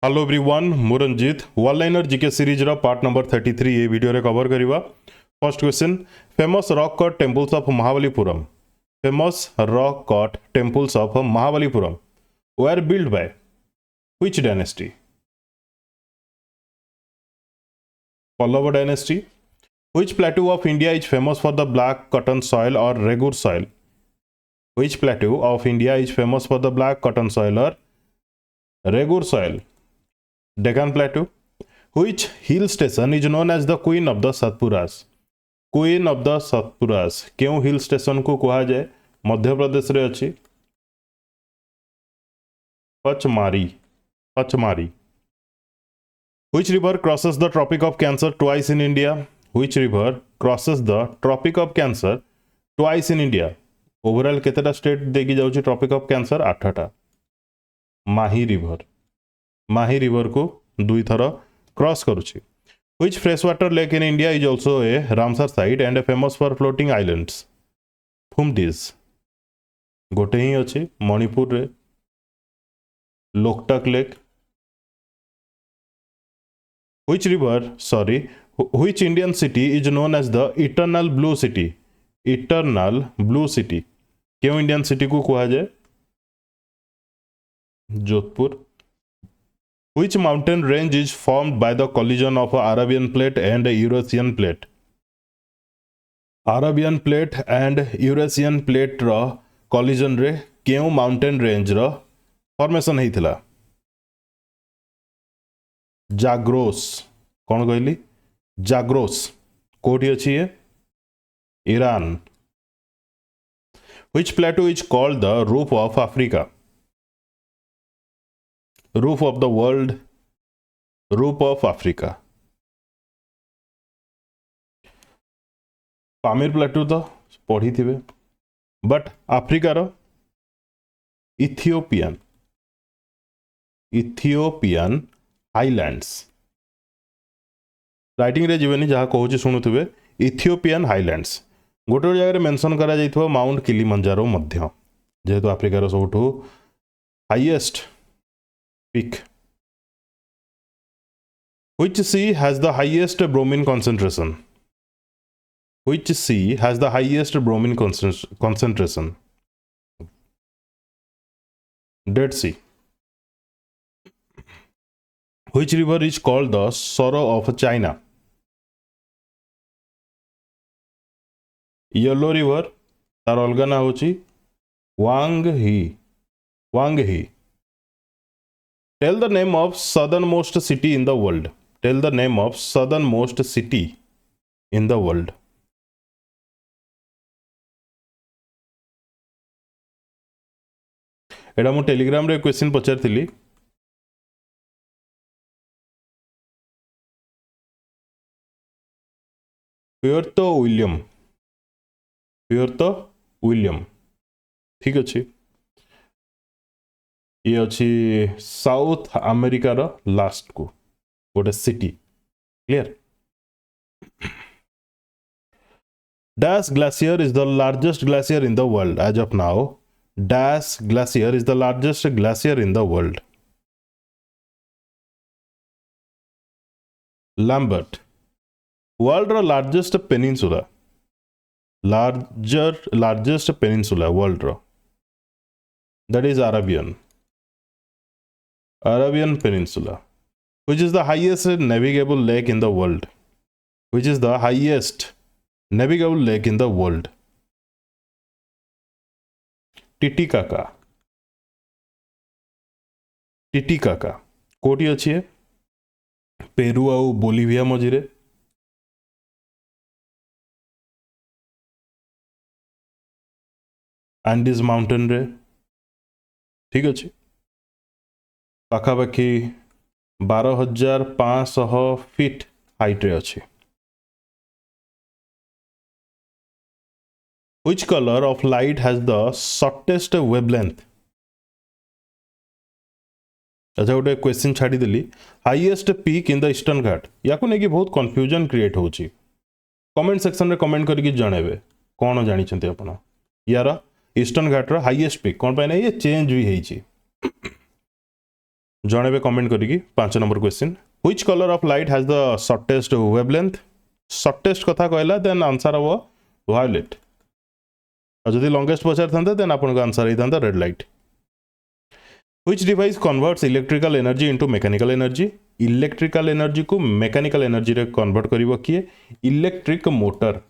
Hello everyone मु Ranjit one liner GK series रो part number 33 ये वीडियो रे कवर करिवा। First question famous rock cut temples of Mahabalipuram were built by which dynasty? Pallava dynasty. Which plateau of India is famous for the black cotton soil or regur soil? Which plateau of India is famous for the black cotton soil or regur soil? Deccan Plateau. Which hill station is known as the Queen of the Satpuras? Queen of the Satpuras. क्यों hill station को कहा जाए? मध्य प्रदेश रे अछि पचमारी। पचमारी. Which river crosses the Tropic of Cancer twice in India? Which river crosses the Tropic of Cancer twice in India? Overall केतेटा state देखि जाउछि Tropic of Cancer 8टा. माही रिवर. माही रिवर को दुई थर क्रॉस करुछि. Which freshwater lake in India is also a Ramsar site and famous for floating islands? Phumdis. गोटे ही अछि मणिपुर रे Loktak lake. Which Indian city is known as the Eternal Blue City? Eternal Blue City. क्यों Indian city को कहा जाए? Jodhpur. Which mountain range is formed by the collision of Arabian Plate and Eurasian Plate? Arabian Plate and Eurasian Plate row collision रे क्यों mountain range रो formation हेतिला? Zagros. कौन कहली? Zagros. कोठी अछि ये? Iran. Which plateau is called the roof of Africa? Roof of the world. Roof of Africa. Pamir plateau तो पढ़ी थिबे बट आफ्रिकार इथियोपियन. Ethiopian highlands. राइटिंग रे जीवनी जहाँ कहूँ शुणुवे इथियोपियन हाईलैंड्स. गोटे जगह मेंशन करा जाइथो माउंट किलिमंजारो मध्य जेहेतु आफ्रिकार सबुठु highest peak. Which sea has the highest bromine concentration? Which sea has the highest bromine concentration? Dead Sea. Which river is called the Sorrow of China? Yellow River. तार अलगा ना होची वांगही. वांगही. Tell the name of southernmost city in the world. Tell the name of southernmost city in the world. एटा मु Telegram रे question पचारथिली. प्योर्तो William. प्योर्तो William. ठीक अच्छे. ये अच्छी साउथ अमेरिका रो लास्ट को गोटे city. Clear. Dash glacier is the largest glacier in the world as of now. Dash glacier is the largest glacier in the world. Lambert. World ro largest peninsula. Largest peninsula world ro. That is Arabian. Arabian Peninsula. Which is the highest navigable lake in the world? Which is the highest navigable lake in the world? Titicaca. Titicaca. कोटी अच्छी है? Peru आउ Bolivia मझिरे. Andes mountain रे. ठीक अच्छे. पाखापाखि 12,500 feet height रे अच्छे. Which color of light has the shortest wavelength? अच्छा गोटे क्वेश्चन छाड़ी देली. Highest peak in the eastern Ghat. या को नेकी बहुत कंफ्यूजन क्रिएट होची. कमेंट सेक्शन रे कमेंट करके जणेबे कोन जानि छथि आपण. यार ईस्टर्न घाट रो हाईएस्ट पीक कोन पाइ नै ये चेंज भी हेची. जणेबे कमेंट करिकी 5 number question which colour of light has the shortest wavelength shortest कथा कहला देन आंसर हम वायोलेट और जदि लॉन्गेस्ट पचार था देन आपन आंसर होता red light which device converts electrical energy into mechanical energy electrical energy को मैकेनिकल एनर्जी रे कन्वर्ट करिवो किए electric motor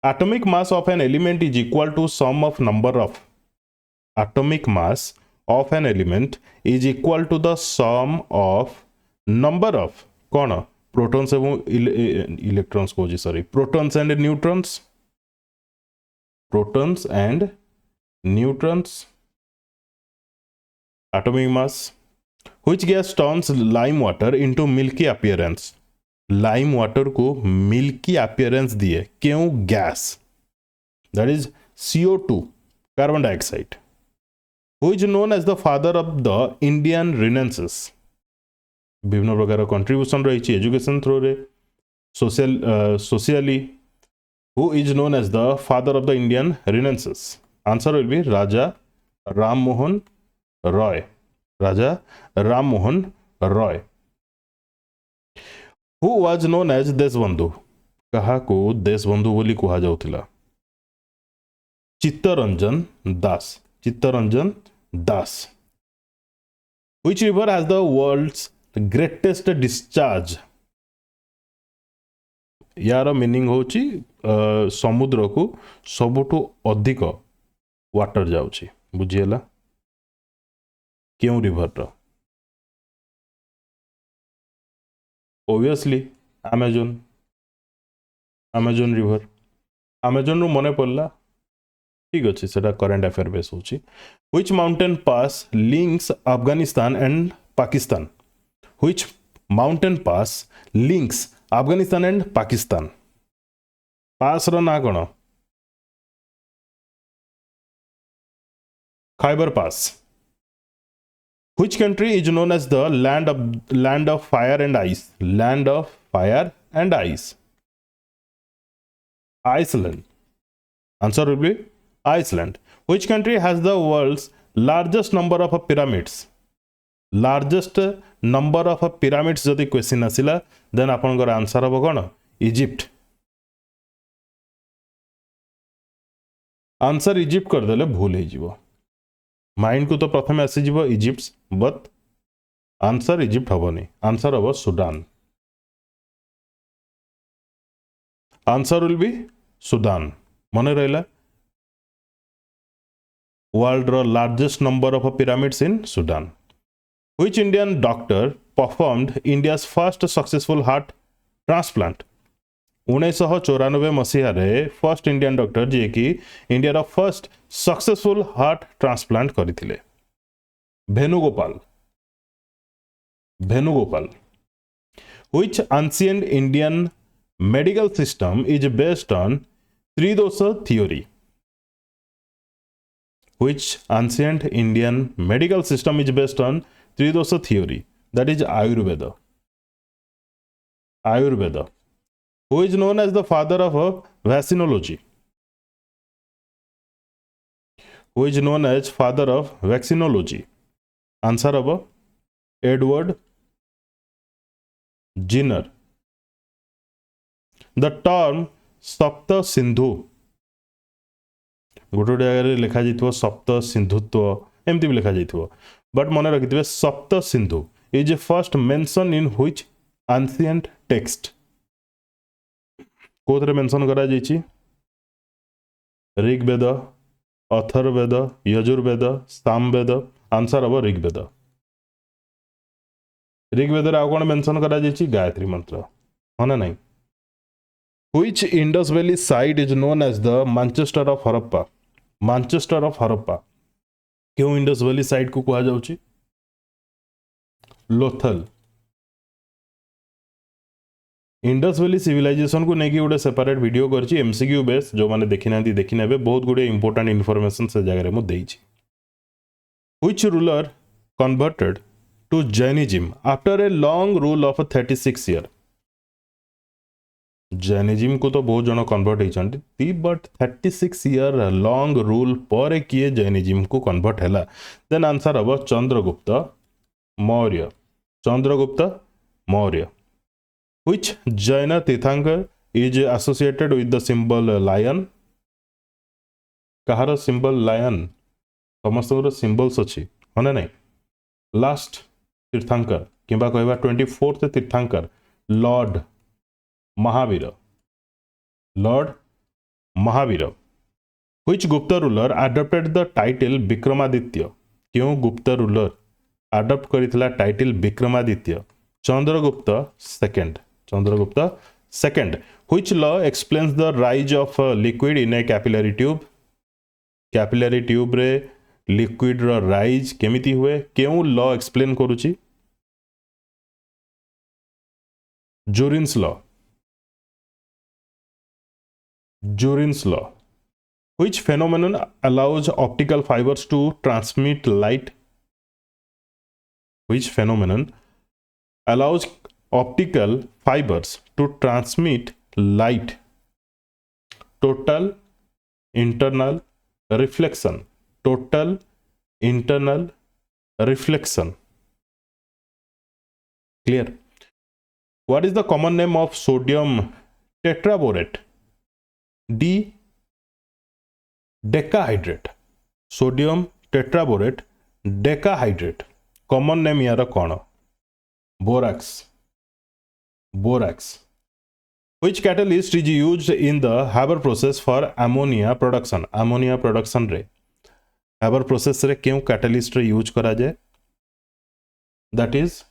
atomic mass of an element is equal to sum of number of atomic mass of an element is equal to the sum of number of कौन protons एवं electrons को जी sorry protons and neutrons atomic mass which gas turns lime water into milky appearance lime water को milky appearance दिए क्यों gas that is CO2 carbon dioxide who is known as the father of the Indian renaissance विभिन्न प्रकार contribution रही education through रे socially who is known as the father of the Indian renaissance answer will be Raja Rammohan Roy Who was known as Deshbandhu कहा को देशबंधु बोली कहा जाउथिला Chittaranjan Das Which river has the world's greatest discharge यार मीनिंग होची समुद्र को सबुठु अधिक वाटर जाउची बुझिएला क्यों रिवर रो ओबियसली आमेजन रिवर आमेजन रू मने पड़ला ठीक अच्छे से करेंट अफेयर बेस होची which mountain pass links Afghanistan and Pakistan which mountain pass links Afghanistan and Pakistan pass रो ना कोन Khyber pass Which country is known as the land of fire and ice? Land of fire and ice. Iceland. Answer will be Iceland. Which country has the world's largest number of pyramids? Largest number of pyramids जदि question आसिला then आपनकर answer हम कौन Egypt answer Egypt करदेले भूल हो mind को तो प्रथम आसीज इजिप्ट बट आंसर इजिप्ट हेनी आंसर हम Sudan answer will be Sudan मन रहा world largest number of pyramids in Sudan which Indian doctor performed India's first successful heart transplant 1994 मसीह फर्स्ट इंडियन डॉक्टर जी कि India first successful heart transplant करथिले Venugopal which ancient Indian medical system is based on Tridosha theory which ancient Indian medical system is based on Tridosha theory, that is Ayurveda. Who is known as the father of vaccinology? Who is known as father of vaccinology? Answer of Edward Jenner. The term Sapta Sindhu गोटे जगह लिखा जाइए सप्त सिंधुत्व एमती भी लिखा जाइए but मन रखिथे Sapta Sindhu is first mention in which ancient text कोथरे मेंशन करा जाइए ऋग्वेद अथर्ववेद यजुर्वेद सामवेद आंसर हम ऋग्वेद ऋग्वेद आउ कौन मेंशन करा जाइए गायत्री मंत्र हाँ ना नहीं which Indus valley site is known as the Manchester of Harappa Manchester of Harappa क्यों इंडस वैली साइट को कहा जाउची लोथल इंडस वैली सिविलाइजेशन को लेकिन गोटे सेपरेट वीडियो करछि एमसीक्यू बेस जो माने देखि नांती देखि नेबे बहुत गुडे इंपोर्टेंट इन्फॉर्मेशन से जगह रे मु देइछि which ruler converted to Jainism after a long rule of 36 year Jainism को तो बहुत जन कन्वर्ट होती बट 36 ईयर लॉन्ग रूल पर किए जैनिज्म को कन्वर्ट है देन आंसर हम Chandragupta Maurya Chandragupta Maurya which Jain Tirthankar is associated with the symbol lion कहार सिंबल लायन समस्त सिंबल्स अच्छी हाँ नहीं लास्ट तीर्थंकर किंबा कहवा 24th Tirthankar Lord Mahavir which Gupta ruler adopted the title Vikramaditya क्यों गुप्त रूलर अडॉप्ट करितला title Vikramaditya Chandragupta second which law explains the rise of liquid in a capillary tube रे लिक्विड रो राइज केमिति हुए क्यों लॉ एक्सप्लेन करूची Jurin's law which phenomenon allows optical fibers to transmit light which phenomenon allows optical fibers to transmit light total internal reflection clear. What is the common name of sodium tetraborate? D. Decahydrate. Sodium tetraborate decahydrate. Common name यार कौन? Borax. Which catalyst is used in the Haber process for ammonia production? Ammonia production रे Haber process रे क्यों catalyst रे use करा जाए? That is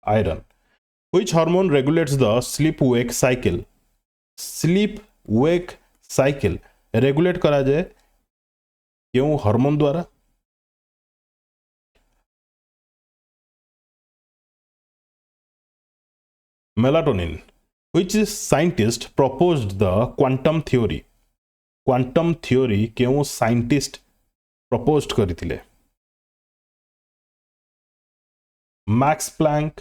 iron. Which hormone regulates the sleep wake cycle? Regulate करा जाए क्यों हार्मोन द्वारा? Melatonin. Which scientist proposed the quantum theory? Quantum theory क्यों scientist proposed करिथिले? Max Planck.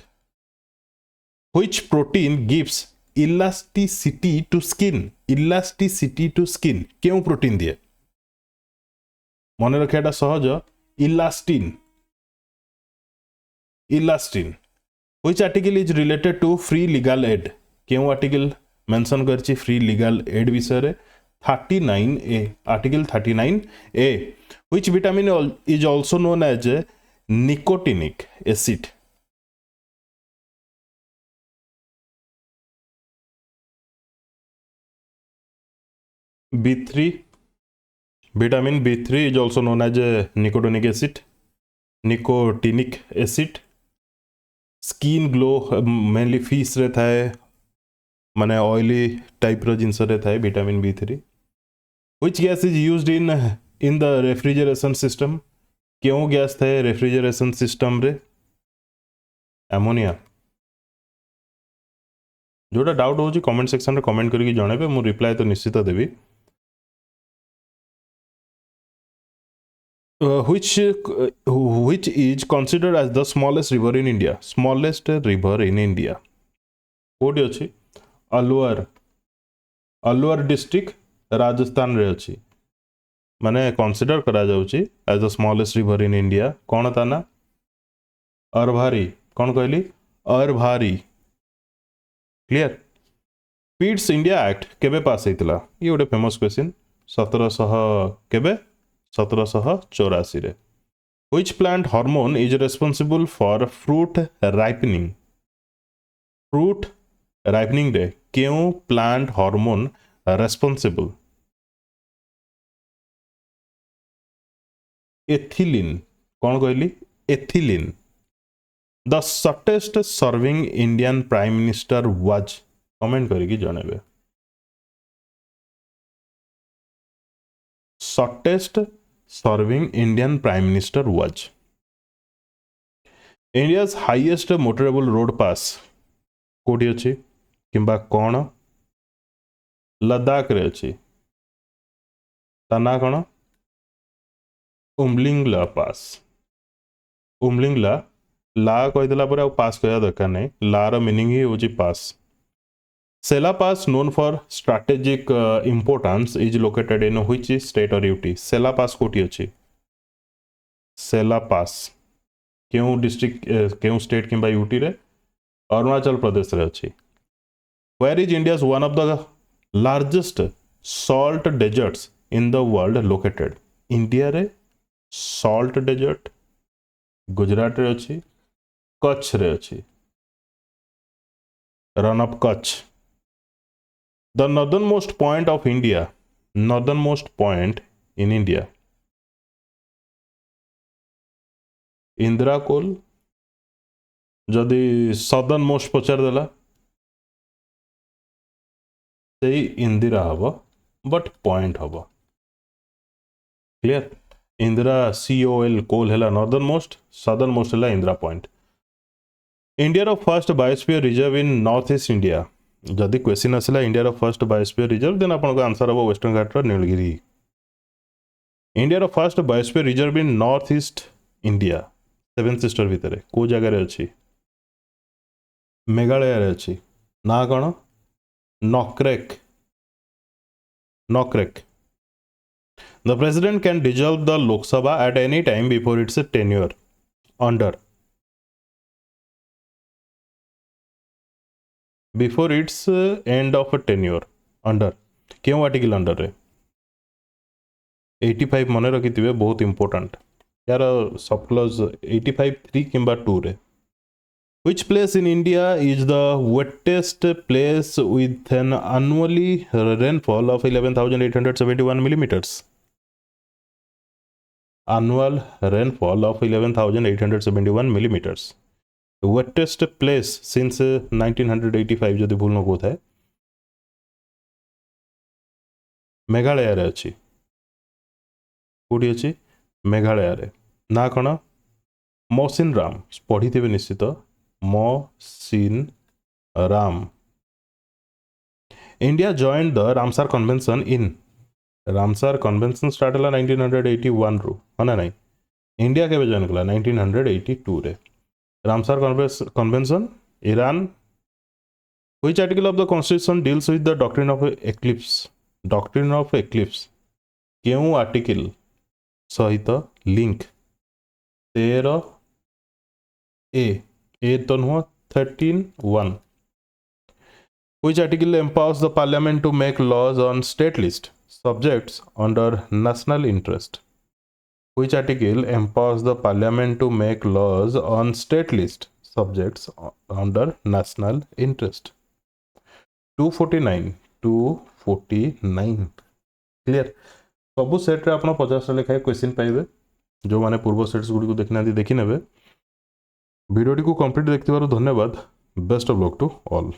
Which protein gives elasticity to skin? क्यों protein दिए? मन रखा सहज elastin. Which article is related to free legal aid? क्यों आर्टिकल मेंशन करछि free legal aid विषय रे? 39A. Article 39A. Which vitamin is also known as nicotinic acid? B3. Vitamin B3 is also known as nicotinic acid. Skin glow mainly fish रहता है माने oily type रो जिनस रहता है vitamin B3. Which gas is used in the refrigeration system? क्यों gas था refrigeration system रे? Ammonia. जोटा doubt हो कमेंट सेक्शन रे कमेंट करके जणेबे मु रिप्लाई तो निश्चित देबी. Which is considered as the smallest river in India? Smallest river in India. कोडी अछि? अलवर डिस्ट्रिक्ट राजस्थान रे अछि. माने कंसीडर करा जाउछि as the smallest river in India. कौन था ना? अरभारी. कौन कहली? Arvari. Clear. Pitt's India Act केबे पास होइतला? ये गोटे फेमस क्वेश्चन. 1700 केबे? 1784 रे. Which plant hormone is responsible for fruit ripening? Fruit ripening रे क्यों plant hormone responsible? एथिलीन. कौन कहली? Ethylene. The shortest serving Indian Prime Minister was? Comment करके जणेबे. Shortest serving Indian Prime Minister was? India's highest motorable road pass कोठी अछि किंबा कौन? लद्दाख रे अछि. ता कौन? उमलिंगला पास. उमलिंगला ला कहीदेला पर पास कहवा दरकार नहीं, लार मीनिंग ही हूँ pass. Sela pass known for strategic importance is located in which state और यूटी। सेला पास कोठी अछि? सेला पास क्यों डिस्ट्रिक्ट क्यों स्टेट किंबा यूटी रे? अरुणाचल प्रदेश रे अछि। Where is India's one of the largest salt deserts in the world located? India रे सॉल्ट डेजर्ट गुजरात रे अछि, कच्छ रे अछि। Rann of Kutch. The northern most point of India, northern most point in India? Indira col. जदि सदर्न मोस्ट पचार देला से इंदिरा हम, बट पॉइंट हम। क्लियर? इंदिरा COL कोल है नॉर्दर्न मोस्ट, सदर्न मोस्ट है इंदिरा पॉइंट। इंडिया रो first biosphere reserve in north east India? जदि क्वेश्चन आसला इंडिया रो फर्स्ट बायोस्फीयर रिजर्व देन आपन आंसर हम वेस्टर्न घाट रो नीलगिरी। इंडिया रो first biosphere reserve in north east India seven sister भितर को जगह रे अछि? मेघालय रे अछि। ना कौन? नॉक्रेक। नॉक्रेक। The president can dissolve the Lok Sabha at any time before its tenure. Under. Before its end of a tenure. Under. क्यों आर्टिकल अंडर रे? 85 मन रखिथिबे, बहुत इंपोर्टेंट यार। सब क्लॉज 85 3 किंबा 2 रे। Which place in India is the wettest place with an annually rainfall of 11,871 millimeters? Annual rainfall of 11,871 millimeters. Wettest place since 1985 जदि भूल न कोथा है मेघालय रे अछि। कोठी अछि? मेघालय रे। ना कौन? मौसिन राम। पढ़ी थे निश्चित Mawsynram. India joined the Ramsar convention in? Ramsar convention start है 1981 रु, है ना? नहीं, इंडिया केबे जॉइन कला? 1982 रे। Ramsar convention Iran. Which article of the constitution deals with the doctrine of eclipse? Doctrine of eclipse क्यों आर्टिकल सहित लिंक? 13 ए तो नुह 13(1). Which article empowers the parliament to make laws on state list subjects under national interest? Which article empowers the parliament to make laws on state list subjects under national interest? 249 249। Clear? सबू set रे आपन 50 लेखाए question पाइबे। जो माने पूर्व sets गुडी को देखना देखि नेबे। वीडियो को कंप्लीट देखथिबारु धन्यवाद। Best of luck to all.